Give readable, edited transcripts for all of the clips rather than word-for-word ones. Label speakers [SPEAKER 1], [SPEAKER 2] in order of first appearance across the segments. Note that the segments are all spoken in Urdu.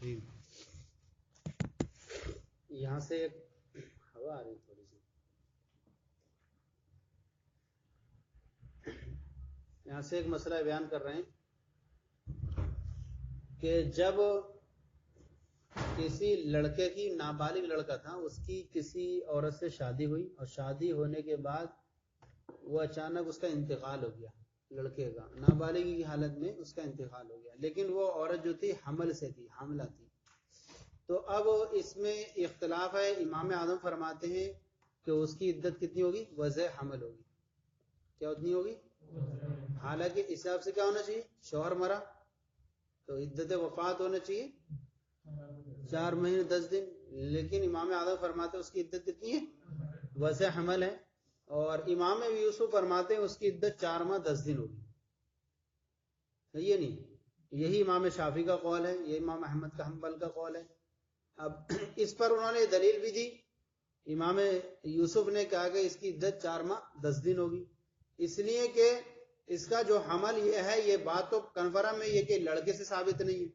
[SPEAKER 1] جی یہاں سے ایک ہوا آ رہی تھوڑی سی، یہاں سے ایک مسئلہ بیان کر رہے ہیں کہ جب کسی لڑکے کی، نابالغ لڑکا تھا، اس کی کسی عورت سے شادی ہوئی اور شادی ہونے کے بعد وہ اچانک اس کا انتقال ہو گیا، لڑکے کا نابالغی کی حالت میں اس کا انتقال ہو گیا، لیکن وہ عورت جو تھی حمل سے تھی، حاملہ تھی۔ تو اب اس میں اختلاف ہے، امام اعظم فرماتے ہیں کہ اس کی عدت کتنی ہوگی؟ وضع حمل ہوگی۔ کیا اتنی ہوگی؟ حالانکہ اس حساب سے کیا ہونا چاہیے؟ شوہر مرا تو عدت وفات ہونا چاہیے 4 مہینے 10 دن، لیکن امام اعظم فرماتے ہیں اس کی عدت کتنی ہے؟ وضع حمل ہے۔ اور امام یوسف فرماتے ہیں اس کی عدت 4 ماہ 10 دن ہوگی۔ یہ نہیں، یہی امام شافعی کا قول ہے، یہ امام احمد کا حنبل کا قول ہے۔ اب اس پر انہوں نے دلیل بھی دی، امام یوسف نے کہا کہ اس کی عدت 4 ماہ 10 دن ہوگی، اس لیے کہ اس کا جو حمل یہ ہے، یہ بات تو کنفرم ہے، یہ کہ لڑکے سے ثابت نہیں ہے،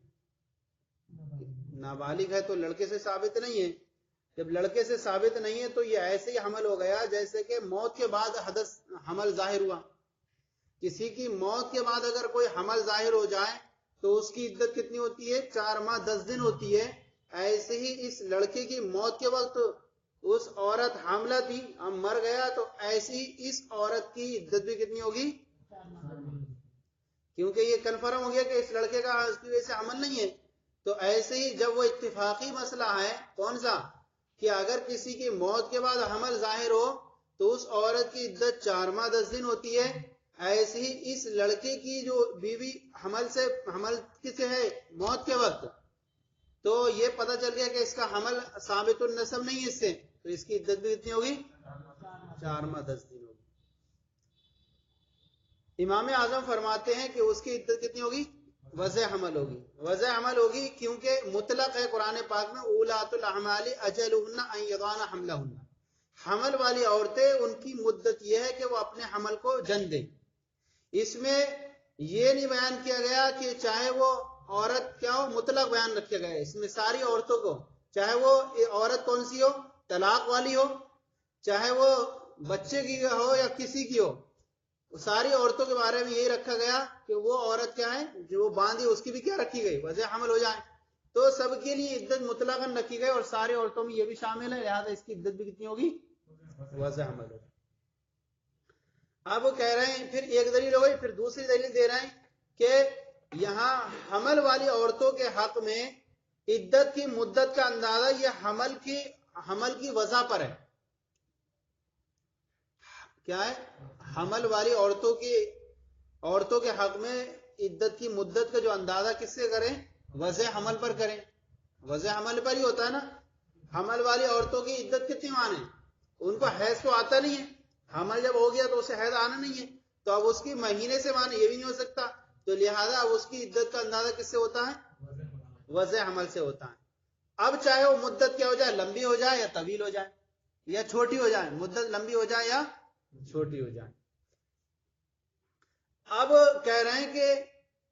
[SPEAKER 1] نابالغ ہے تو لڑکے سے ثابت نہیں ہے۔ جب لڑکے سے ثابت نہیں ہے تو یہ ایسے ہی حمل ہو گیا جیسے کہ موت کے بعد حمل ظاہر ہوا۔ کسی کی موت کے بعد اگر کوئی حمل ظاہر ہو جائے تو اس کی عدت کتنی ہوتی ہے؟ 4 ماہ 10 دن ہوتی ہے۔ ایسے ہی اس لڑکے کی موت کے وقت اس عورت حاملہ تھی، اب مر گیا، تو ایسی ہی اس عورت کی عدت بھی کتنی ہوگی؟ کیونکہ یہ کنفرم ہو گیا کہ اس لڑکے کا اس کی وجہ سے حمل نہیں ہے۔ تو ایسے ہی جب وہ اتفاقی مسئلہ ہے، کون سا؟ کہ اگر کسی کی موت کے بعد حمل ظاہر ہو تو اس عورت کی عدت 4 ماہ 10 دن ہوتی ہے۔ ایسے ہی اس لڑکے کی جو بیوی حمل کس ہے؟ موت کے وقت، تو یہ پتہ چل گیا کہ اس کا حمل ثابت النسب نہیں ہے اس سے، تو اس کی عدت بھی کتنی ہوگی؟ 4 ماہ 10 دن ہوگی۔ امام اعظم فرماتے ہیں کہ اس کی عدت کتنی ہوگی؟ وضع حمل ہوگی۔ وضع حمل ہوگی کیونکہ مطلق ہے قرآن پاک میں اولاۃ الاحمال اجلہن ان یضعن حملہن، حمل والی عورتیں ان کی مدت یہ ہے کہ وہ اپنے حمل کو جن دیں۔ اس میں یہ نہیں بیان کیا گیا کہ چاہے وہ عورت کیا ہو، مطلق بیان رکھا گیا ہے اس میں ساری عورتوں کو، چاہے وہ عورت کون سی ہو، طلاق والی ہو، چاہے وہ بچے کی ہو یا کسی کی ہو، ساری عورتوں کے بارے میں یہی رکھا گیا کہ وہ عورت کیا ہے جو باندھی، اس کی بھی کیا رکھی گئی؟ وضع حمل ہو جائے۔ تو سب کے لیے عدت مطلقاً رکھی گئی اور ساری عورتوں میں یہ بھی شامل ہے، لہذا اس کی عدت بھی کتنی ہوگی؟ وضع حمل ہوگی۔ اب وہ کہہ رہے ہیں، پھر ایک دلیل ہو گئی، پھر دوسری دلیل دے رہے ہیں کہ یہاں حمل والی عورتوں کے حق میں عدت کی مدت کا اندازہ یہ حمل کی وضع پر ہے۔ کیا ہے؟ حمل والی عورتوں کے حق میں عدت کی مدت کا جو اندازہ کس سے کریں؟ وضع حمل پر کریں۔ وضع حمل پر ہی ہوتا ہے نا۔ حمل والی عورتوں کی عدت کتنی مانے؟ ان کو حیض تو آتا نہیں ہے، حمل جب ہو گیا تو اسے حیض آنا نہیں ہے، تو اب اس کی مہینے سے مانے یہ بھی نہیں ہو سکتا، تو لہذا اب اس کی عدت کا اندازہ کس سے ہوتا ہے؟ وضع حمل سے ہوتا ہے۔ اب چاہے وہ مدت کیا ہو جائے، لمبی ہو جائے یا طویل ہو جائے یا چھوٹی ہو جائے، مدت لمبی ہو جائے یا چھوٹی ہو جائے۔ اب کہہ رہے ہیں کہ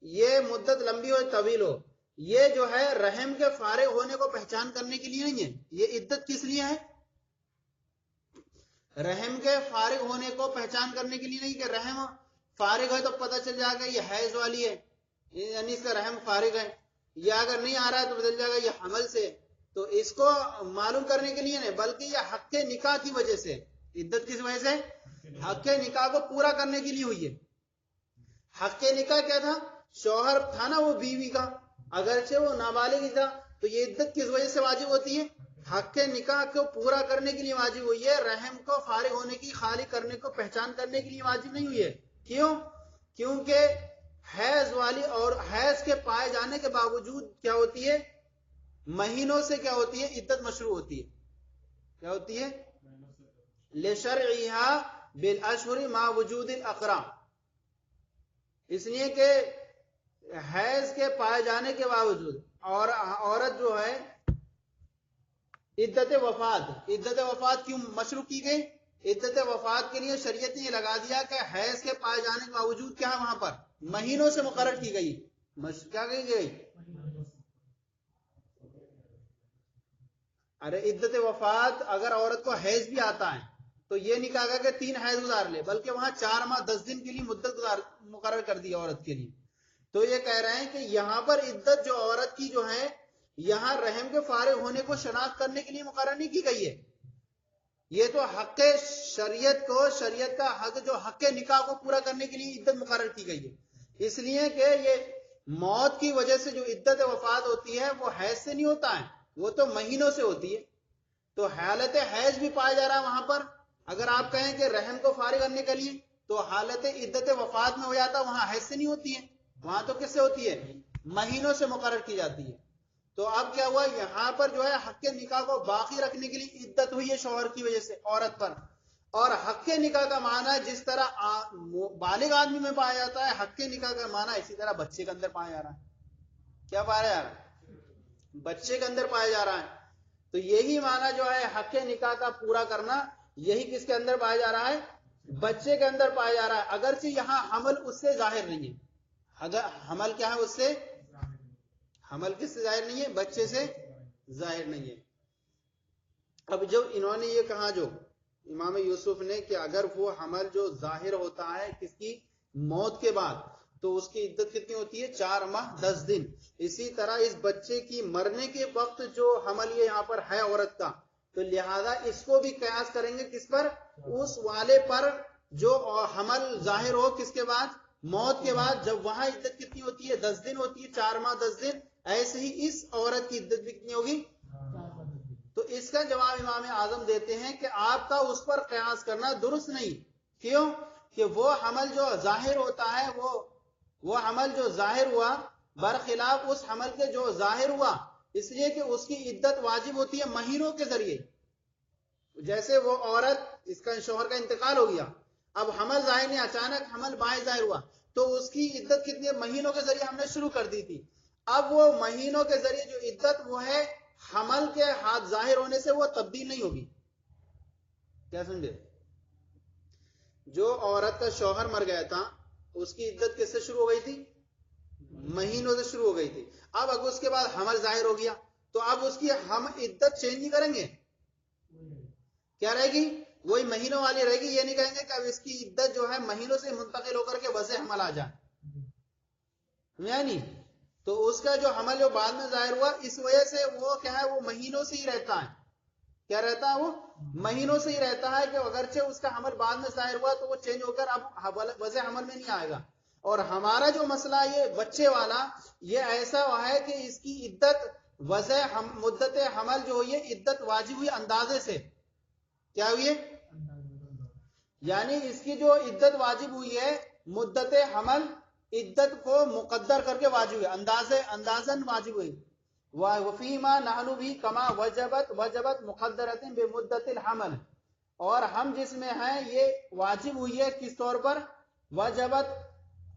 [SPEAKER 1] یہ مدت لمبی ہو طویل ہو، یہ جو ہے رحم کے فارغ ہونے کو پہچان کرنے کے لیے نہیں ہے، یہ عدت کس لیے ہے؟ رحم کے فارغ ہونے کو پہچان کرنے کے لیے نہیں کہ رحم فارغ ہے تو پتہ چل جائے گا یہ حیض والی ہے، یعنی اس کا رحم فارغ ہے، یا اگر نہیں آ رہا ہے تو بدل جائے گا یہ حمل سے، تو اس کو معلوم کرنے کے لیے نہیں، بلکہ یہ حق نکاح کی وجہ سے، عدت کس وجہ سے؟ حق نکاح کو پورا کرنے کے لیے ہوئی ہے۔ حق نکاح کیا تھا؟ شوہر تھا نا وہ بیوی کا، اگرچہ وہ نابالغ تھا، تو یہ عدت کس وجہ سے واجب ہوتی ہے؟ حق نکاح کو پورا کرنے کے لیے واجب ہوئی ہے، رحم کو فارغ ہونے کی، خالی کرنے کو پہچان کرنے کے لیے واجب نہیں ہوئی ہے۔ کیوں؟ کیونکہ حیض والی اور حیض کے پائے جانے کے باوجود کیا ہوتی ہے؟ مہینوں سے کیا ہوتی ہے؟ عدت مشروع ہوتی ہے۔ کیا ہوتی ہے؟ لشرعها بالاشہر مع وجود الاقراء، اس لیے کہ حیض کے پائے جانے کے باوجود اور عورت جو ہے عدت وفات کیوں مشروع کی گئی؟ عدت وفات کے لیے شریعت نے یہ لگا دیا کہ حیض کے پائے جانے کے باوجود کیا ہے وہاں پر مہینوں سے مقرر کی گئی، کیا کی گئی؟ ارے عدت وفات اگر عورت کو حیض بھی آتا ہے تو یہ نہیں کہا گا کہ 3 حیض گزار لے، بلکہ وہاں 4 ماہ 10 دن کے لیے مدت مقرر کر دی عورت کے لیے. تو یہ کہہ رہے ہیں کہ یہاں پر عدت جو عورت کی جو ہے یہاں رحم کے فارغ ہونے کو شناخت کرنے کے لیے مقرر نہیں کی گئی ہے. یہ تو حق شریعت کو، شریعت کا حق جو حق نکاح کو پورا کرنے کے لیے عدت مقرر کی گئی ہے. اس لیے کہ یہ موت کی وجہ سے جو عدت وفات ہوتی ہے وہ حیض سے نہیں ہوتا ہے، وہ تو مہینوں سے ہوتی ہے. تو حالت حیض بھی پایا جا رہا ہے وہاں پر. اگر آپ کہیں کہ رحم کو فارغ کرنے کے لیے تو حالت عدت وفات میں ہو جاتا، وہاں حیض سے نہیں ہوتی ہے، وہاں تو کس سے ہوتی ہے؟ مہینوں سے مقرر کی جاتی ہے. تو اب کیا ہوا، یہاں پر جو ہے حق نکاح کو باقی رکھنے کے لیے عدت ہوئی ہے شوہر کی وجہ سے عورت پر. اور حق نکاح کا معنی جس طرح بالغ آدمی میں پایا جاتا ہے، حق نکاح کا معنی اسی طرح بچے کے اندر پایا جا رہا ہے. کیا پایا جا رہا ہے؟ بچے کے اندر پایا جا رہا ہے. تو یہی معنی جو ہے حق نکاح کا پورا کرنا، یہی کس کے اندر پایا جا رہا ہے؟ بچے کے اندر پایا جا رہا ہے. اگرچہ یہاں حمل اس سے ظاہر نہیں ہے. اگر حمل کیا ہے؟ اس سے حمل کس سے ظاہر نہیں ہے؟ بچے سے ظاہر نہیں ہے. اب جب انہوں نے یہ کہا جو امام یوسف نے کہ اگر وہ حمل جو ظاہر ہوتا ہے کس کی؟ موت کے بعد، تو اس کی عدت کتنی ہوتی ہے؟ 4 ماہ 10 دن. اسی طرح اس بچے کی مرنے کے وقت جو حمل یہ یہاں پر ہے عورت کا، تو لہذا اس کو بھی قیاس کریں گے کس پر؟ اس والے پر جو حمل ظاہر ہو کس کے بعد؟ موت کے بعد. جب وہاں عدت کتنی ہوتی ہے؟ 10 دن ہوتی ہے، 4 ماہ 10 دن. ایسے ہی اس عورت کی عدت بھی کتنی ہوگی؟ تو اس کا جواب امام اعظم دیتے ہیں کہ آپ کا اس پر قیاس کرنا درست نہیں. کیوں؟ کہ وہ حمل جو ظاہر ہوتا ہے، وہ حمل جو ظاہر ہوا برخلاف اس حمل کے جو ظاہر ہوا، اس لیے کہ اس کی عدت واجب ہوتی ہے مہینوں کے ذریعے. جیسے وہ عورت، اس کا شوہر کا انتقال ہو گیا، اب حمل ظاہر نہیں، اچانک حمل باعث ظاہر ہوا، تو اس کی عدت کتنی مہینوں کے ذریعے ہم نے شروع کر دی تھی. اب وہ مہینوں کے ذریعے جو عدت وہ ہے حمل کے ہاتھ ظاہر ہونے سے وہ تبدیل نہیں ہوگی. کیا سمجھے؟ جو عورت کا شوہر مر گیا تھا اس کی عدت کس سے شروع ہو گئی تھی؟ مہینوں سے شروع ہو گئی تھی. اب اگر اس کے بعد حمل ظاہر ہو گیا تو اب اس کی ہم عدت چینج نہیں کریں گے. کیا رہے گی؟ وہی مہینوں والی رہے گی. یہ نہیں کہیں گے کہ اب اس کی عدت جو ہے مہینوں سے منتقل ہو کر کے وضع حمل آ جائے. یعنی تو اس کا جو حمل جو بعد میں ظاہر ہوا، اس وجہ سے وہ کیا ہے؟ وہ مہینوں سے ہی رہتا ہے. کیا رہتا ہے؟ وہ مہینوں سے ہی رہتا ہے. کہ اگرچہ اس کا حمل بعد میں ظاہر ہوا تو وہ چینج ہو کر اب وضع حمل میں نہیں آئے گا. اور ہمارا جو مسئلہ یہ بچے والا، یہ ایسا ہے کہ اس کی عدت وضع مدت حمل جو ہوئی ہے عدت واجب ہوئی اندازے سے. کیا ہوئی ہے؟ یعنی اس کی جو عدت واجب ہوئی ہے مدت حمل، عدت کو مقدر کر کے واجب ہوئی، اندازن واجب ہوئی. وفیما نحنو بھی کما وجبت مقدرت بمدت الحمل. اور ہم جس میں ہیں یہ واجب ہوئی ہے کس طور پر؟ وجبت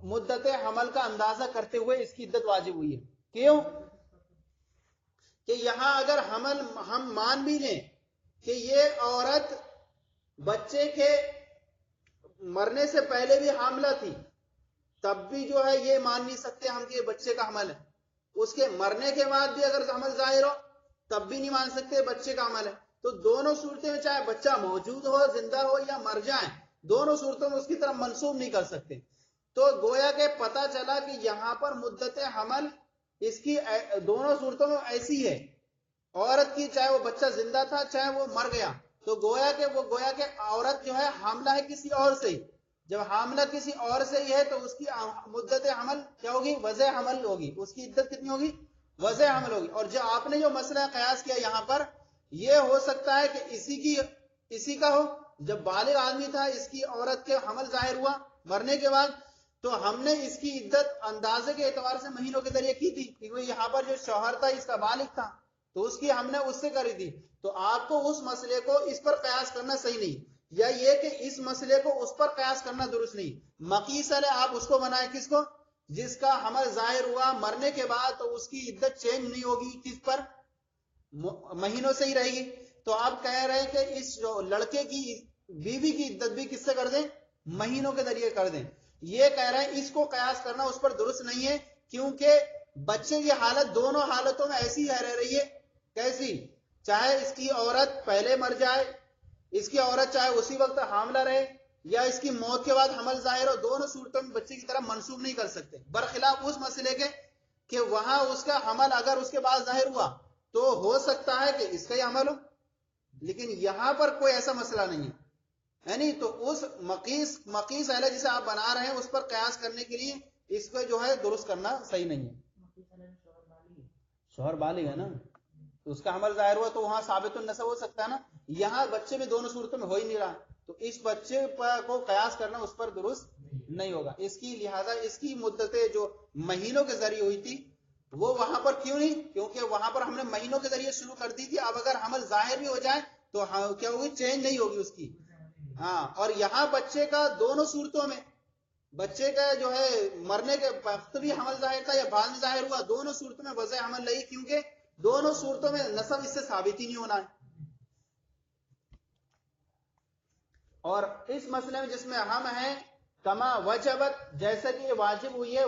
[SPEAKER 1] مدت حمل کا اندازہ کرتے ہوئے اس کی عدت واجب ہوئی ہے. کیوں؟ کہ یہاں اگر حمل ہم مان بھی لیں کہ یہ عورت بچے کے مرنے سے پہلے بھی حاملہ تھی، تب بھی جو ہے یہ مان نہیں سکتے ہم کہ یہ بچے کا حمل ہے. اس کے مرنے کے بعد بھی اگر حمل ظاہر ہو تب بھی نہیں مان سکتے بچے کا حمل ہے. تو دونوں صورتیں میں چاہے بچہ موجود ہو، زندہ ہو یا مر جائے، دونوں صورتوں میں اس کی طرف منسوب نہیں کر سکتے. تو گویا کہ پتہ چلا کہ یہاں پر مدت حمل اس کی دونوں صورتوں میں ایسی ہے عورت کی، چاہے وہ بچہ زندہ تھا چاہے وہ مر گیا. تو گویا کہ عورت جو ہے حاملہ ہے کسی اور سے ہی. جب حاملہ کسی اور سے ہی ہے تو اس کی مدت حمل کیا ہوگی؟ وضع حمل ہوگی. اس کی عدت کتنی ہوگی؟ وضع حمل ہوگی. اور جو آپ نے جو مسئلہ قیاس کیا یہاں پر، یہ ہو سکتا ہے کہ اسی کا ہو. جب بالغ آدمی تھا، اس کی عورت کے حمل ظاہر ہوا مرنے کے بعد، تو ہم نے اس کی عدت اندازے کے اعتبار سے مہینوں کے ذریعے کی تھی، کیونکہ یہاں پر جو شوہر تھا اس کا بالغ تھا تو اس کی ہم نے اس سے کری تھی. تو آپ کو اس مسئلے کو اس پر قیاس کرنا صحیح نہیں، یا یہ کہ اس مسئلے کو اس پر قیاس کرنا درست نہیں. مقیس ہے آپ اس کو بنائیں کس کو؟ جس کا حمل ظاہر ہوا مرنے کے بعد تو اس کی عدت چینج نہیں ہوگی، کس پر؟ مہینوں سے ہی رہے گی. تو آپ کہہ رہے ہیں کہ اس جو لڑکے کی بیوی کی عدت بھی کس سے کر دیں؟ مہینوں کے ذریعے کر دیں. یہ کہہ رہے ہیں اس کو قیاس کرنا اس پر درست نہیں ہے، کیونکہ بچے کی حالت دونوں حالتوں میں ایسی رہ رہی ہے. کیسی؟ چاہے اس کی عورت پہلے مر جائے، اس کی عورت چاہے اسی وقت حاملہ رہے، یا اس کی موت کے بعد حمل ظاہر ہو، دونوں صورتوں میں بچے کی طرف منسوب نہیں کر سکتے، برخلاف اس مسئلے کے کہ وہاں اس کا حمل اگر اس کے بعد ظاہر ہوا تو ہو سکتا ہے کہ اس کا ہی حمل ہو، لیکن یہاں پر کوئی ایسا مسئلہ نہیں ہے، یعنی تو اس مقیس اہل جسے آپ بنا رہے ہیں اس پر قیاس کرنے کے لیے اس کو جو ہے درست کرنا صحیح نہیں ہے۔ شوہر بالغ ہے نا، اس کا حمل ظاہر ہوا تو وہاں ثابت النسب ہو سکتا ہے نا، یہاں بچے میں دونوں صورتوں میں ہو ہی نہیں رہا، تو اس بچے کو قیاس کرنا اس پر درست نہیں ہوگا، اس کی لہذا اس کی مدتیں جو مہینوں کے ذریعے ہوئی تھی وہ وہاں پر کیوں نہیں، کیونکہ وہاں پر ہم نے مہینوں کے ذریعے شروع کر دی تھی، اب اگر حمل ظاہر بھی ہو جائے تو کیا ہوگی، چینج نہیں ہوگی اس کی، ہاں، اور یہاں بچے کا دونوں صورتوں میں، بچے کا جو ہے مرنے کے وقت بھی حمل ظاہر تھا یا بعد میں ظاہر ہوا، دونوں صورتوں میں وضع حمل نہیں، کیونکہ دونوں صورتوں میں نسب اس سے ثابت ہی نہیں ہونا ہے۔ اور اس مسئلے میں جس میں ہم ہیں کما وجبت، جیسا کہ یہ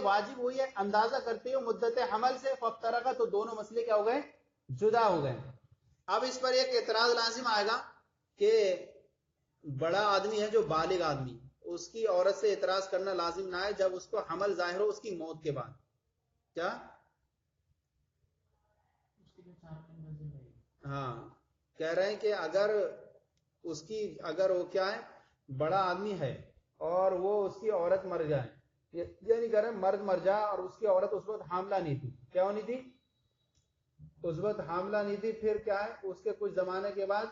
[SPEAKER 1] واجب ہوئی ہے اندازہ کرتے ہو مدت حمل سے، فافترقا، تو دونوں مسئلے کیا ہو گئے، جدا ہو گئے۔ اب اس پر ایک اعتراض لازم آئے گا کہ بڑا آدمی ہے جو بالغ آدمی، اس کی عورت سے اعتراض کرنا لازم نہ ہے جب اس کو حمل ظاہر ہو اس کی موت کے بعد، کیا؟ ہاں، کہہ رہے ہیں کہ اگر وہ کیا ہے، بڑا آدمی ہے اور وہ اس کی عورت مر جائے، یہ نہیں کہہ رہے مرد مر جائے اور اس کی عورت اس وقت حاملہ نہیں تھی، کیا ہونی تھی، اس وقت حاملہ نہیں تھی، پھر کیا ہے اس کے کچھ زمانے کے بعد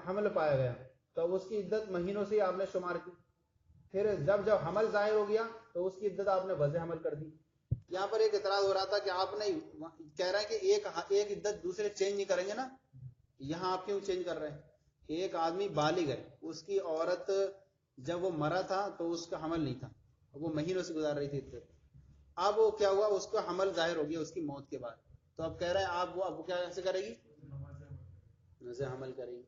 [SPEAKER 1] حمل پایا گیا، تو اس کی عدت مہینوں سے آپ نے شمار کی، پھر جب حمل ظاہر ہو گیا تو اس کی عدت آپ نے وضع حمل کر دی۔ یہاں پر ایک اعتراض ہو رہا تھا کہ آپ نے کہہ رہے ہیں کہ ایک عدت دوسرے چینج نہیں کریں گے نا، یہاں آپ کیوں چینج کر رہے ہیں؟ ایک آدمی بالغ ہے، اس کی عورت جب وہ مرا تھا تو اس کا حمل نہیں تھا، وہ مہینوں سے گزار رہی تھی عدت، اب وہ کیا ہوا، اس کا حمل ظاہر ہو گیا اس کی موت کے بعد، تو اب کہہ رہے ہیں آپ وہ کیا ایسے کرے گی، وضع حمل کرے گی،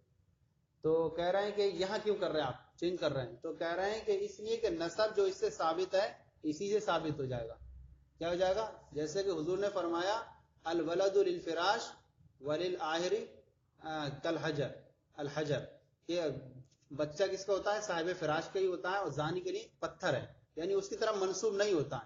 [SPEAKER 1] تو کہہ رہے ہیں کہ یہاں کیوں کر رہے ہیں آپ چینج کر رہے ہیں، تو کہہ رہے ہیں کہ اس لیے کہ نسب جو اس سے ثابت ہے اسی سے ثابت ہو جائے گا، کیا ہو جائے گا، جیسے کہ حضور نے فرمایا الولد للفراش وللآہر کالحجر، الحجر، کہ بچہ کس کا ہوتا ہے، صاحب فراش کا ہی ہوتا ہے، اور زانی کے لیے پتھر ہے، یعنی اس کی طرح منسوب نہیں ہوتا ہے،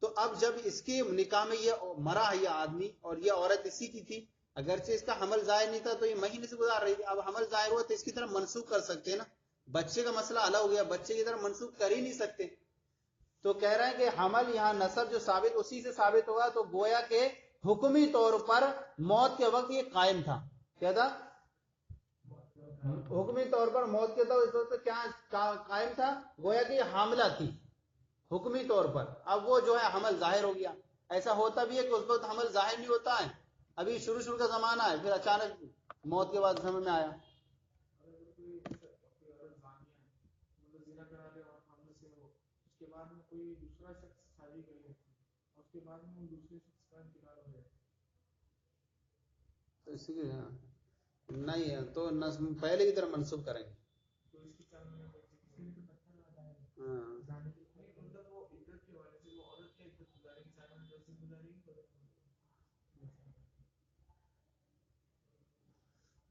[SPEAKER 1] تو اب جب اس کی نکاح میں یہ مرا ہے یہ آدمی اور یہ عورت اسی کی تھی، اگرچہ اس کا حمل ظاہر نہیں تھا تو یہ مہینے سے گزار رہی تھی، اب حمل ظاہر ہوا تو اس کی طرف منسوخ کر سکتے ہیں نا، بچے کا مسئلہ الگ ہو گیا، بچے کی طرف منسوخ کر ہی نہیں سکتے، تو کہہ رہے ہیں کہ حمل یہاں نسب جو ثابت اسی سے ثابت ہوگا، تو گویا کہ حکمی طور پر موت کے وقت یہ قائم تھا، کیا تھا، حکمی طور پر موت کے وقت کیا قائم تھا، گویا کہ یہ حاملہ تھی حکمی طور پر، اب وہ جو ہے حمل ظاہر ہو گیا، ایسا ہوتا بھی ہے کہ اس وقت حمل ظاہر نہیں ہوتا ہے، ابھی شروع کا زمانہ ہے، پھر اچانک موت کے بعد سمجھ میں آیا، تو اسی کی نہیں ہے تو پہلے کی طرح منسوخ کریں گے، ہاں،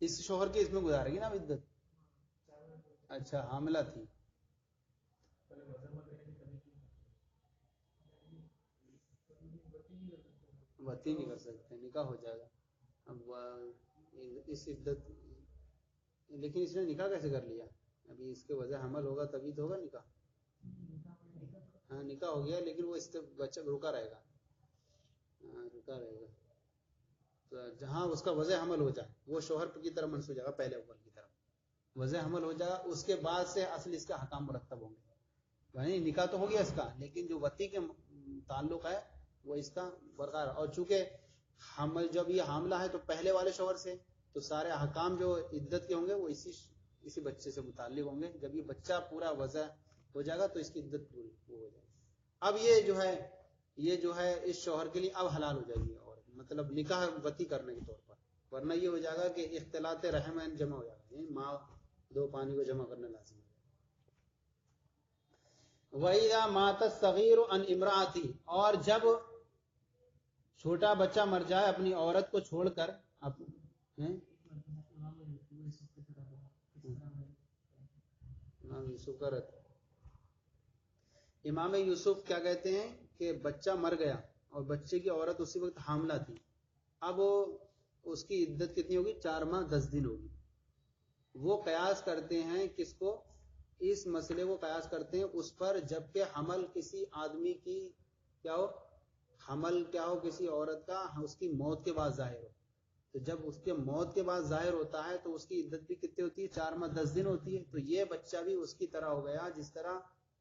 [SPEAKER 1] اس شوہر کے اس میں گزارے گی نا عدت، اچھا حاملہ تھی، وتی نہیں کر سکتے، نکاح ہو جائے گا، اب اس عدت، لیکن اس نے نکاح کیسے کر لیا، ابھی اس کے وجہ حمل ہوگا تبھی تو ہوگا نکاح، ہاں نکاح ہو گیا لیکن وہ اس سے بچہ رکا رہے گا، ہاں رکا رہے گا، تو جہاں اس کا وضع حمل ہو جائے وہ شوہر کی طرف منسوخ ہو جائے گا، پہلے اول کی طرف وضع حمل ہو جائے گا، اس کے بعد سے اصل اس کا حکام مرتب ہوں گے، یعنی نکاح تو ہو گیا اس کا، لیکن جو وتی کے تعلق ہے وہ اس کا برقرار، اور چونکہ حمل جب یہ حاملہ ہے تو پہلے والے شوہر سے، تو سارے احکام جو عدت کے ہوں گے وہ اسی بچے سے متعلق ہوں گے، جب یہ بچہ پورا وضع ہو جائے گا تو اس کی عدت پوری ہو جائے گی، اب یہ جو ہے اس شوہر کے لیے اب حلال ہو جائے گی، اور مطلب نکاح وتی کرنے کے طور پر، ورنہ یہ ہو جائے گا کہ اختلاط رحم جمع ہو جائے گا، یعنی ماں دو پانی کو جمع کرنا لازم ہے۔ وَإِذَا مَاتَ الصَّغِيرُ عَنْ امْرَأَتِهِ، اور جب چھوٹا بچہ مر جائے اپنی عورت کو چھوڑ کر، امام یوسف کیا کہتے ہیں کہ بچہ مر گیا اور بچے کی عورت اسی وقت حاملہ تھی، اب اس کی عدت کتنی ہوگی؟ 4 ماہ 10 دن ہوگی۔ وہ قیاس کرتے ہیں کس کو؟ اس مسئلے کو قیاس کرتے ہیں اس پر جبکہ حمل کسی آدمی کی کیا ہو، حمل کیا ہو کسی عورت کا اس کی موت کے بعد ظاہر ہو، تو جب اس کے موت کے بعد ظاہر ہوتا ہے تو اس کی عدت بھی کتنی ہوتی ہے؟ 4 ماہ 10 دن ہوتی ہے۔ تو یہ بچہ بھی اس کی طرح ہو گیا جس طرح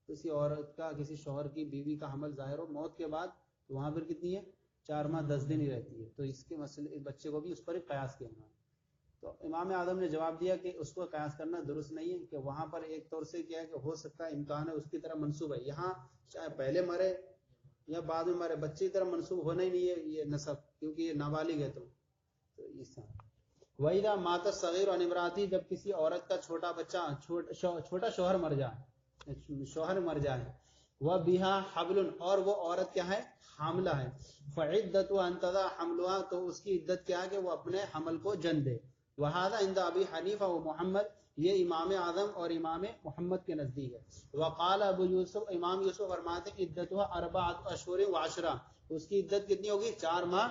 [SPEAKER 1] کسی عورت کا کسی شوہر کی بیوی کا حمل ظاہر ہو موت کے بعد، تو وہاں پر کتنی ہے؟ 4 ماہ 10 دن ہی رہتی ہے۔ تو اس کے مسئلے اس بچے کو بھی اس پر ایک قیاس کیا ہے۔ تو امام اعظم نے جواب دیا کہ اس کو قیاس کرنا درست نہیں ہے، کہ وہاں پر ایک طور سے کیا ہے کہ ہو سکتا ہے امکان ہے اس کی طرح منسوب ہے، یہاں چاہے پہلے مرے یا بعد میں مرے بچے کی طرح منسوب ہونا ہی نہیں ہے یہ نسب، کیونکہ یہ نابالغ ہے۔ تو اس طرح وَإِذَا مَاتَ الصَّغِيرُ عَنِ امْرَأَتِهِ، جب کسی عورت کا چھوٹا بچہ چھوٹا شوہر مر جائے، شوہر مر جائے، وَبِهَا حَبْلٌ، اور وہ عورت کیا ہے؟ حاملہ ہے، فَعِدَّتُهَا أَن تَضَعَ حَمْلُهَا، تو اس کی عدت کیا ہے کہ وہ اپنے حمل کو جن دے۔ وَهَذَا عِنْدَ أَبِي حَنِيفَةَ وَمُحَمَّدٍ، یہ امام اعظم اور امام محمد کے نزدیک ہے۔ وقال ابو یوسف، امام یوسف فرماتے ہیں عدتها 4 اشہر و10، اس کی عدت کتنی ہوگی؟ 4 ماہ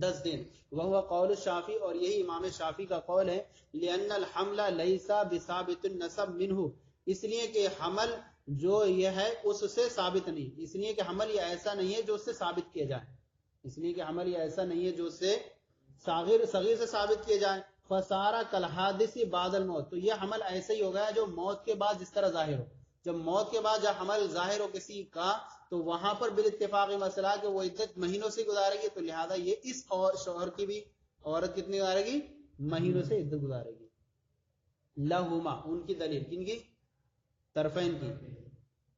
[SPEAKER 1] 10 دن۔ وہ قول الشافعی، اور یہی امام شافعی کا قول ہے، لأن الحمل ليس بثابت النسب منه، اس لیے کہ حمل جو یہ ہے اس سے ثابت نہیں، اس لیے کہ حمل یہ ایسا نہیں ہے جو اس سے ثابت کیا جائے، اس لیے کہ حمل یہ ایسا نہیں ہے جو اس سے صغیر سے ثابت کیا جائے۔ فسارا کالحادث بعد الموت، تو یہ حمل ایسے ہی ہو گیا جو موت کے بعد جس طرح ظاہر ہو، جب موت کے بعد جب حمل ظاہر ہو کسی کا تو وہاں پر بالاتفاق مسئلہ کہ وہ عدت مہینوں سے گزارے گی، تو لہذا یہ اس شوہر کی بھی عورت کتنی گزارے گی؟ مہینوں سے عدت گزارے گی۔ لہما، ان کی دلیل کن کی؟ طرفین کی۔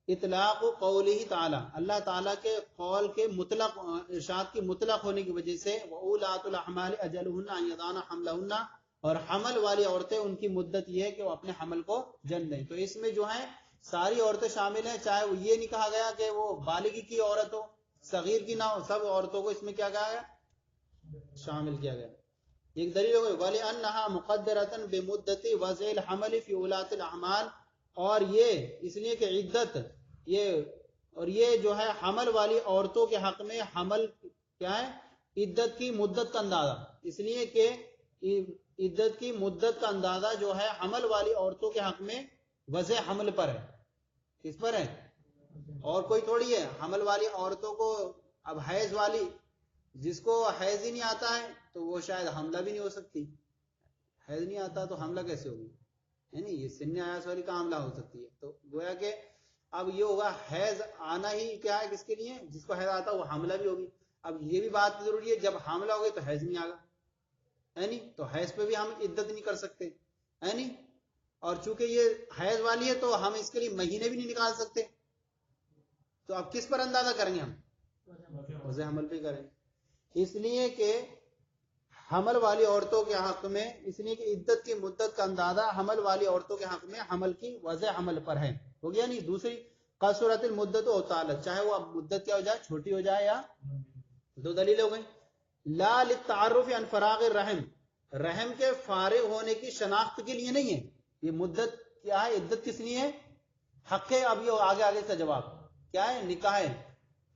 [SPEAKER 1] اطلاق قولہ تعالی، اللہ تعالیٰ کے قول کے مطلق ارشاد کی مطلق ہونے کی وجہ سے، وَأُولَاتُ الْأَحْمَالِ أَجَلُهُنَّ أَن يَضَعْنَ حَمْلَهُنَّ، اور حمل والی عورتیں ان کی مدت یہ ہے کہ وہ اپنے حمل کو جن دیں۔ تو اس میں جو ہے ساری عورتیں شامل ہیں، چاہے وہ یہ نہیں کہا گیا کہ وہ بالغی کی عورت ہو صغیر کی نہ ہو، سب عورتوں کو اس میں کیا کہا گیا؟ شامل کیا گیا۔ ایک دلیل ہو گئی وَلِأَنَّهَا مُقَدَّرَةً بِمُدَّةِ وَضْعِ الْحَمْلِ فِي أُولَاتِ الْأَحْمَالِ، اور یہ اس لیے کہ عدت یہ جو ہے حمل والی عورتوں کے حق میں حمل کیا ہے؟ عدت کی مدت کا اندازہ، اس لیے کہ عدت کی مدت کا اندازہ جو ہے حمل والی عورتوں کے حق میں وضع حمل پر ہے۔ کس پر ہے؟ اور کوئی تھوڑی ہے حمل والی عورتوں کو۔ اب حیض والی، جس کو حیض ہی نہیں آتا ہے تو وہ شاید حملہ بھی نہیں ہو سکتی، حیض نہیں آتا تو حملہ کیسے ہوگی؟ ہے نہیں، یہ سن آیاس والی کا حملہ ہو سکتی ہے۔ تو گویا کہ اب یہ ہوگا حیض آنا ہی کیا ہے کس کے لیے؟ جس کو حیض آتا وہ حاملہ بھی ہوگی۔ اب یہ بھی بات ضروری ہے، جب حاملہ ہوگی تو حیض نہیں آگا، ہے نہیں، تو حیض پہ بھی ہم عدت نہیں کر سکتے، ہے نہیں، اور چونکہ یہ حیض والی ہے تو ہم اس کے لیے مہینے بھی نہیں نکال سکتے، تو اب کس پر اندازہ کریں گے؟ ہم وضع حمل پہ کریں، اس لیے کہ حمل والی عورتوں کے حق میں، اس لیے کہ عدت کی مدت کا اندازہ حمل والی عورتوں کے حق میں حمل کی وضع حمل پر ہے۔ ہو گیا نہیں؟ دوسری قصرت المدت و طالت، چاہے وہ اب مدت کیا ہو جائے، چھوٹی ہو جائے یا دو دلیل ہو گئی۔ لا للتعرف عن فراغ الرحم، رحم کے فارغ ہونے کی شناخت کے لیے نہیں ہے یہ مدت، کیا ہے عدت کس لیے ہے؟ حق، اب یہ آگے سے جواب کیا ہے؟ نکاح ہے،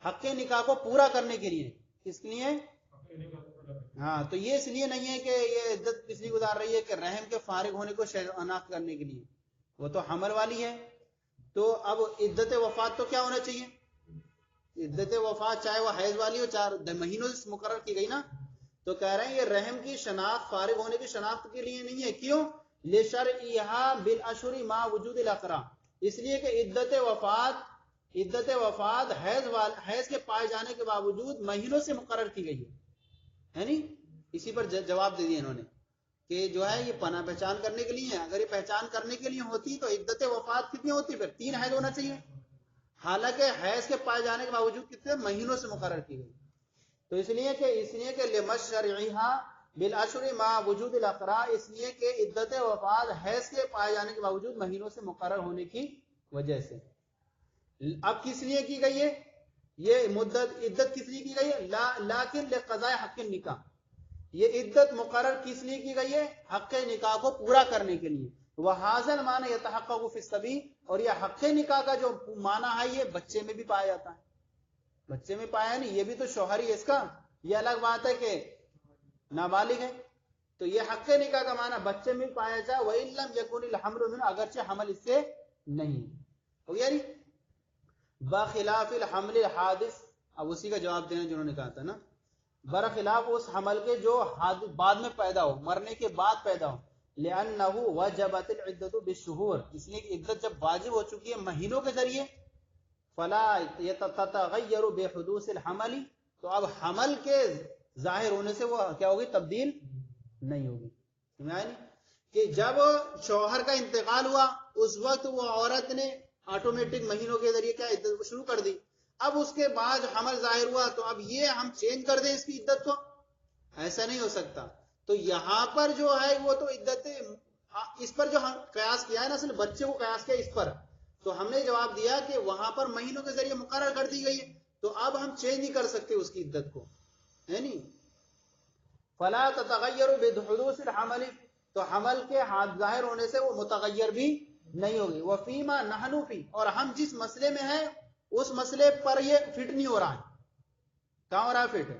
[SPEAKER 1] حق نکاح کو پورا کرنے کے لیے، کس کے لیے؟ ہاں، تو یہ اس لیے نہیں ہے کہ یہ عدت کس لیے گزار رہی ہے کہ رحم کے فارغ ہونے کو شناخت کرنے کے لیے، وہ تو حمل والی ہے۔ تو اب عدت وفات تو کیا ہونا چاہیے؟ عدت وفات چاہے وہ حیض والی ہو، 4 مہینوں سے مقرر کی گئی نا، تو کہہ رہے ہیں یہ رحم کی شناخت، فارغ ہونے کی شناخت کے لیے نہیں ہے۔ کیوں؟ لِشَرْعِهَا بِالْأَشْهُرِ مَا وُجُودِ الْأَقْرَاءِ، اس لیے کہ عدت وفات حیض کے پائے جانے کے باوجود مہینوں سے مقرر کی گئی ہے نہیں؟ اسی پر جواب دے دیا انہوں نے کہ جو ہے یہ پناہ پہچان کرنے کے لیے ہے۔ اگر یہ پہچان کرنے کے لیے ہوتی تو عدت وفات کتنی ہوتی؟ پھر 3 حیض ہونا چاہیے، حالانکہ حیض کے پائے جانے کے باوجود کتنے مہینوں سے مقرر کی گئی۔ تو اس لیے کہ لِمَشْرِعِهَا بِالْأَشْهُرِ مَا وُجُودِ الْأَقْرَاءِ، اس لیے کہ عدت وفات حیض کے پائے جانے کے باوجود مہینوں سے مقرر ہونے کی وجہ سے۔ اب کس لیے کی گئی ہے یہ عدت کس لیے کی گئی ہے؟ لیکن لقضاء حق النکاح، یہ عدت مقرر کس لیے کی گئی ہے؟ حق نکاح کو پورا کرنے کے لیے. وَهَذَا الْمَعْنَى يَتَحَقَّقُ فِي الصَّبِيِّ، اور یہ حق نکاح کا جو معنی ہے یہ بچے میں بھی پایا جاتا ہے. بچے میں پایا نہیں، یہ بھی تو شوہر ہی ہے اس کا. یہ الگ بات ہے کہ نابالغ ہے، تو یہ حق نکاح کا معنی بچے میں پایا جائے. وَإِن لَمْ يَكُنِ الْحَمْلُ مِنْهُ، اگرچہ حمل اس سے نہیں ہو گیا. بخلاف الحمل الحادث، اب اسی کا جواب دینا جنہوں نے کہا تھا نا، برخلاف اس حمل کے جو بعد میں پیدا ہو، مرنے کے بعد پیدا ہو. لأنه وجبت العدة بالشهور، اس لیے کہ عدت جب واجب ہو چکی ہے مہینوں کے ذریعے. فلا تتغیر بحدوث الحمل، تو اب حمل کے ظاہر ہونے سے وہ کیا ہوگی؟ تبدیل نہیں ہوگی. سمجھا نہیں کہ جب شوہر کا انتقال ہوا اس وقت وہ عورت نے آٹومیٹک مہینوں کے ذریعے کیا عدت شروع کر دی. اب اس کے بعد حمل ظاہر ہوا تو اب یہ ہم چینج کر دیں اس کی عدت کو؟ ایسا نہیں ہو سکتا. تو یہاں پر جو ہے وہ تو عدت اس پر جو ہم قیاس کیا ہے نا، اصل بچے کو قیاس کیا اس پر، تو ہم نے جواب دیا کہ وہاں پر مہینوں کے ذریعے مقرر کر دی گئی ہے، تو اب ہم چینج نہیں کر سکتے اس کی عدت کو، ہے نہیں. فلا تتغیر بحدوث الحمل، تو حمل کے ہاتھ ظاہر ہونے سے وہ متغیر بھی نہیں ہوگی. وفیما نحن فی، اور ہم جس مسئلے میں ہیں اس مسئلے پر یہ فٹ نہیں ہو رہا ہے. کہاں ہو رہا ہے فٹ؟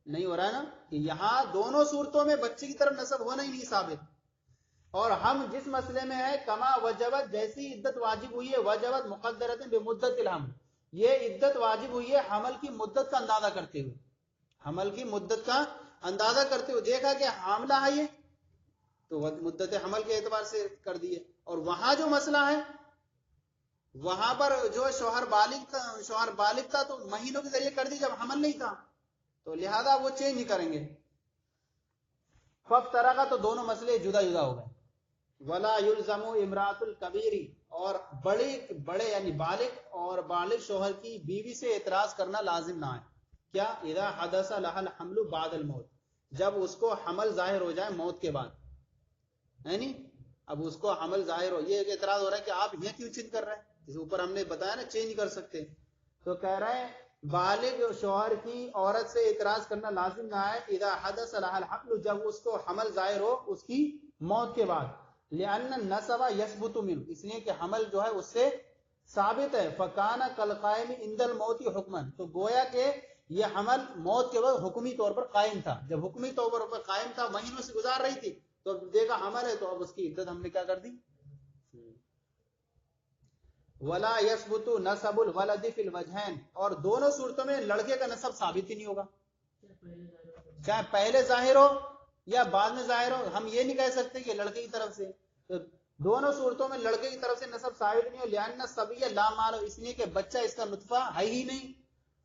[SPEAKER 1] نہیں ہو رہا ہے نا، کہ یہاں دونوں صورتوں میں بچے کی طرف نسب ہونا ہی نہیں ثابت. اور ہم جس مسئلے میں ہے کما وجبت، جیسی عدت واجب ہوئی ہے، وجبت مقدرۃ بمدت الحمل، یہ عدت واجب ہوئی ہے حمل کی مدت کا اندازہ کرتے ہوئے. حمل کی مدت کا اندازہ کرتے ہوئے دیکھا کہ حاملہ ہے یہ، تو مدت حمل کے اعتبار سے کر دیے. اور وہاں جو مسئلہ ہے وہاں پر جو شوہر بالغ تھا تو مہینوں کے ذریعے کر دی جب حمل نہیں تھا، تو لہذا وہ چینج نہیں کریں گے. فافترقا، تو دونوں مسئلے جدا جدا ہو گئے. ولا یلزم امرات الکبیری، اور بڑے یعنی بالغ اور بالغ شوہر کی بیوی سے اعتراض کرنا لازم نہ ہے. کیا؟ اذا حدث لها الحمل بعد الموت، جب اس کو حمل ظاہر ہو جائے موت کے بعد، ہے نہیں. اب اس کو حمل ظاہر ہو، یہ ایک اعتراض ہو رہا ہے کہ آپ یہ کیوں چینج کر رہے ہیں، اس اوپر ہم نے بتایا نا چینج کر سکتے. تو کہہ رہے ہیں بالغ شوہر کی عورت سے اعتراض کرنا لازم نہ ہے. اذا حدث لها الحمل، جب اس کو حمل ظاہر ہو اس کی موت کے بعد. لأن النسب يثبت منه، اس لیے کہ حمل جو ہے اس سے ثابت ہے. فکان کالقائم عند الموت حکما، تو گویا کہ یہ حمل موت کے وقت حکمی طور پر قائم تھا. جب حکمی طور پر قائم تھا، مہینوں سے گزار رہی تھی، تو اب دیکھا حمل ہے تو اب اس کی عدت ہم نے کیا کر دی. ولا يثبت نسب الولد في الوجهين، اور دونوں صورتوں میں لڑکے کا نسب ثابت ہی نہیں ہوگا، چاہے پہلے ظاہر ہو یا بعد میں ظاہر ہو. ہم یہ نہیں کہہ سکتے کہ لڑکے کی طرف سے، تو دونوں صورتوں میں لڑکے کی طرف سے نسب ثابت نہیں ہو. لأن الصبي لا مال، اس لیے کہ بچہ اس کا نطفہ ہے ہی نہیں.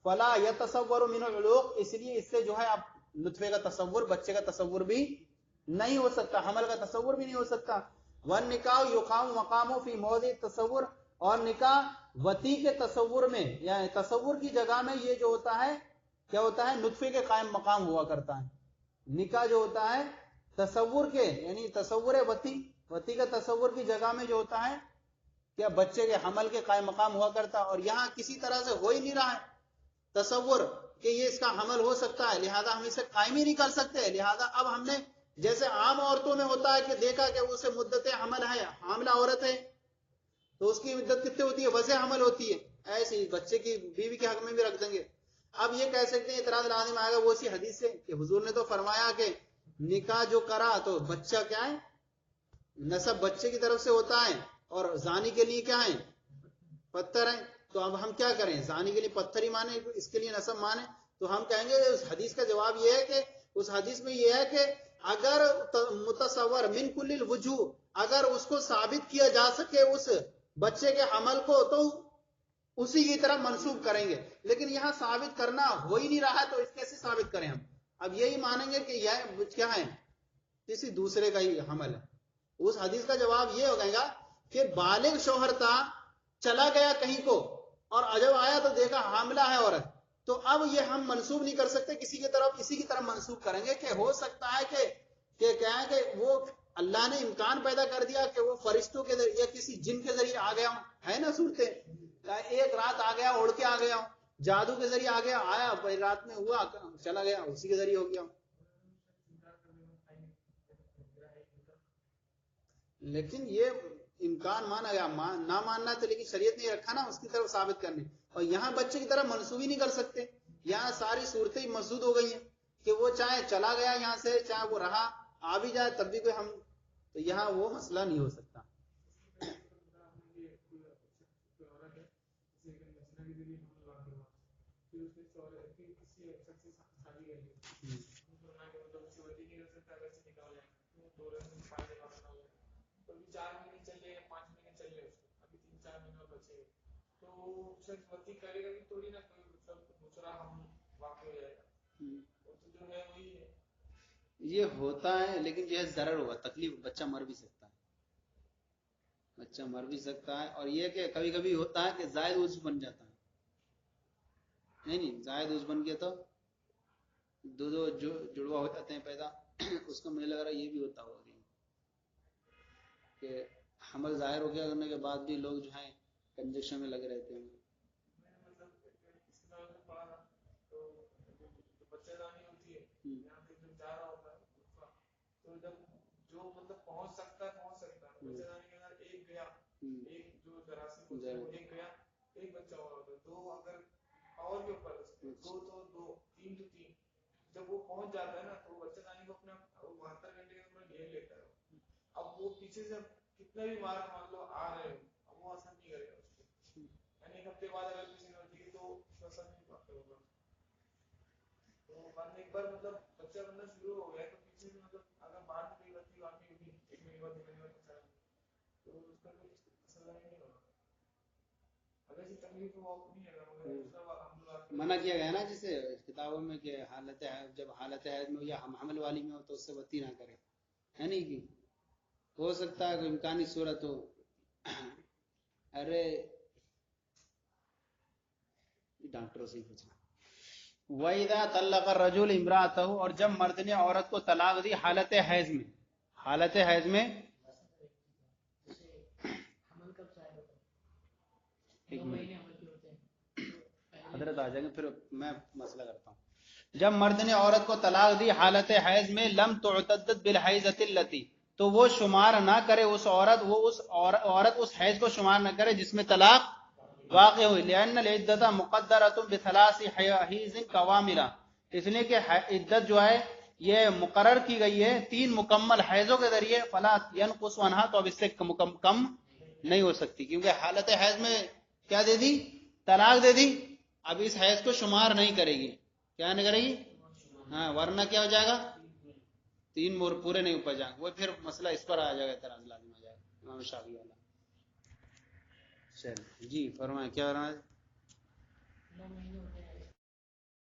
[SPEAKER 1] فلا يتصور من العلوق، اس لیے اس سے جو ہے اب نطفے کا تصور، بچے کا تصور بھی نہیں ہو سکتا، حمل کا تصور بھی نہیں ہو سکتا. والنکاح یقام مقامه في موضع التصور، اور نکاح وتی کے تصور میں یا تصور کی جگہ میں یہ جو ہوتا ہے کیا ہوتا ہے؟ نطفے کے قائم مقام ہوا کرتا ہے. نکاح جو ہوتا ہے تصور کے یعنی تصور وتی کا تصور کی جگہ میں جو ہوتا ہے کیا بچے کے حمل کے قائم مقام ہوا کرتا ہے. اور یہاں کسی طرح سے ہو ہی نہیں رہا ہے تصور کہ یہ اس کا حمل ہو سکتا ہے، لہذا ہم اسے قائم ہی نہیں کر سکتے. لہذا اب ہم نے جیسے عام عورتوں میں ہوتا ہے کہ دیکھا کہ اسے مدت حمل ہے، حاملہ عورت ہے تو اس کی مدت کتنی ہوتی ہے؟ وضع حمل ہوتی ہے. ایسے ہی بچے کی بیوی کے حق میں بھی رکھ دیں گے. اب یہ کہہ سکتے ہیں اعتراض لازم آئے گا وہ اسی حدیث سے کہ حضور نے تو فرمایا کہ نکاح جو کرا تو بچہ کیا ہے؟ نسب بچے کی طرف سے ہوتا ہے، اور زانی کے لیے کیا ہے؟ پتھر ہے. تو اب ہم کیا کریں؟ زانی کے لیے پتھر ہی مانے، اس کے لیے نسب مانے. تو ہم کہیں گے اس حدیث کا جواب یہ ہے کہ اس حدیث میں یہ ہے کہ اگر متصور من کل الوجوہ، اگر اس کو ثابت کیا جا سکے اس بچے کے حمل کو، تو اسی کی طرف منسوب کریں گے. لیکن یہاں ثابت کرنا ہو ہی نہیں رہا ہے تو اس کیسے ثابت کریں ہم؟ اب یہی مانیں گے کہ یہ کیا ہے؟ کسی دوسرے کا ہی حمل ہے. اس حدیث کا جواب یہ ہو گئے گا کہ بالغ شوہر تھا، چلا گیا کہیں کو، اور جب آیا تو دیکھا حاملہ ہے عورت، تو اب یہ ہم منسوب نہیں کر سکتے کسی کی طرف، اسی کی طرف منسوب کریں گے کہ ہو سکتا ہے کہ کیا ہے کہ وہ اللہ نے امکان پیدا کر دیا کہ وہ فرشتوں کے ذریعے یا کسی جن کے ذریعے آ گیا ہوں. ہے نا صورتیں، ایک رات آ گیا، اڑ کے آ گیا ہوں، جادو کے ذریعے آ گیا، آیا رات میں ہوا، چلا گیا، اسی کے ذریعے ہو گیا ہوں. لیکن یہ امکان مانا گیا، نہ ماننا تو لیکن شریعت نے رکھا نا اس کی طرف ثابت کرنے، اور یہاں بچے کی طرف منسوب ہی نہیں کر سکتے، یہاں ساری صورتیں مسدود ہو گئی ہیں کہ وہ چاہے چلا گیا یہاں سے، چاہے وہ رہا آ بھی جائے تب بھی کوئی ہم، تو یہاں وہ مسئلہ نہیں ہو سکتا. یہ ہوتا ہے لیکن جو ہے ضرر ہوگا، تکلیف، بچہ مر بھی سکتا ہے، بچہ مر بھی سکتا ہے. اور یہ کہ کبھی کبھی ہوتا ہے کہ زائد عضو بن جاتا ہے، نہیں زائد عضو بن گیا تو دو جڑوا ہو جاتے ہیں پیدا. اس کا مجھے لگ رہا ہے یہ بھی ہوتا ہوگا کہ حمل ظاہر ہو گیا کرنے کے بعد بھی لوگ جو ہیں کنجکشن میں لگے رہتے ہیں. پہنچ سکتا ایک بچہ دو اگر اور کے اوپر دو تین تو تین، جب وہ پہنچ جاتا ہے نا تو بچہ دانی کو اپنا 72 گھنٹے کے اندر گھیر لیتا ہے. اب وہ پیچھے سے کتنا بھی مار مان لو آ رہے ہو، اب وہ اثر نہیں کرے گا اس کو، یعنی ایک ہفتے بعد اگر کسی نے ہوتی ہے تو اس کا اثر نہیں پاتا ہوگا. تو بعد ایک بار مطلب بچہ بننا شروع ہو گیا تو پیچھے سے مطلب اگر بعد میں کوئی غلطی واقعی ہوگی ایک مہینے بعد 2 مہینے بعد بچہ تو اس کا کوئی اثر نہیں ہوگا. اگر یہ تکلیف وہ نہیں ہے منع کیا گیا نا جسے کتابوں میں کہ حالت جب حالت حیض میں یا حمل والی میں ہو تو اس سے وتی نہ کرے، ہے نہیں کہ ہو سکتا ہے کوئی امکانی صورت ہو. ارے ڈاکٹروں سے ہی پوچھنا. وَإِذَا طَلَّقَ الرَّجُلُ امْرَأَتَهُ، اور جب مرد نے عورت کو طلاق دی حالت حیض میں، حالت حیض میں حضرت آ جائیں گے پھر میں مسئلہ کرتا ہوں. جب مرد نے عورت کو طلاق دی حالت حیض میں، لم تعتد بالحیضۃ التی، تو وہ شمار نہ کرے اس عورت، وہ اس عورت اس حیض کو شمار نہ کرے جس میں طلاق واقع ہوئی. لأن العدۃ مقدرۃ بثلاث حیض کواملہ، اس لیے کہ عدت جو ہے یہ مقرر کی گئی ہے 3 مکمل حیضوں کے ذریعے. فلا ينقص عنہا، تو اب اس سے کم نہیں ہو سکتی، کیونکہ حالت حیض میں کیا دے دی؟ طلاق دے دی. اب اس حیض کو شمار نہیں کرے گی، کیا نہیں کرے گی؟ ہاں، ورنہ کیا ہو جائے گا؟ 3 پورے نہیں اوپر جائیں گے، وہ پھر مسئلہ اس پر آ جائے گا، اعتراض لازم آ جائے گا امام شافعی والا. چل جی فرمائیں کیا فرمائیں.